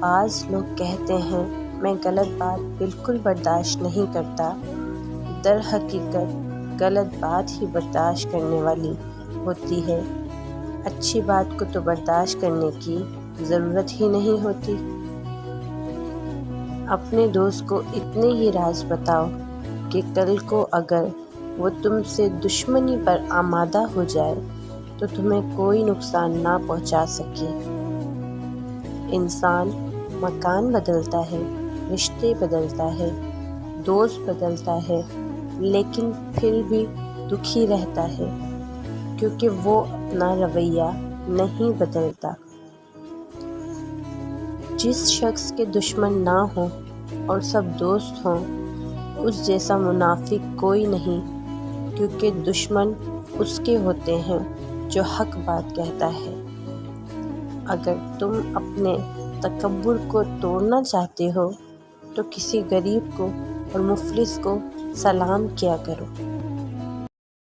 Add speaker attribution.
Speaker 1: بعض لوگ کہتے ہیں میں غلط بات بالکل برداشت نہیں کرتا، در حقیقت غلط بات ہی برداشت کرنے والی ہوتی ہے، اچھی بات کو تو برداشت کرنے کی ضرورت ہی نہیں ہوتی۔ اپنے دوست کو اتنے ہی راز بتاؤ کہ کل کو اگر وہ تم سے دشمنی پر آمادہ ہو جائے تو تمہیں کوئی نقصان نہ پہنچا سکے۔ انسان مکان بدلتا ہے، رشتے بدلتا ہے، دوست بدلتا ہے، لیکن پھر بھی دکھی رہتا ہے کیونکہ وہ اپنا رویہ نہیں بدلتا۔ جس شخص کے دشمن نہ ہوں اور سب دوست ہوں، اس جیسا منافق کوئی نہیں، کیونکہ دشمن اس کے ہوتے ہیں جو حق بات کہتا ہے۔ اگر تم اپنے تکبر کو توڑنا چاہتے ہو تو کسی غریب کو اور مفلس کو سلام کیا کرو۔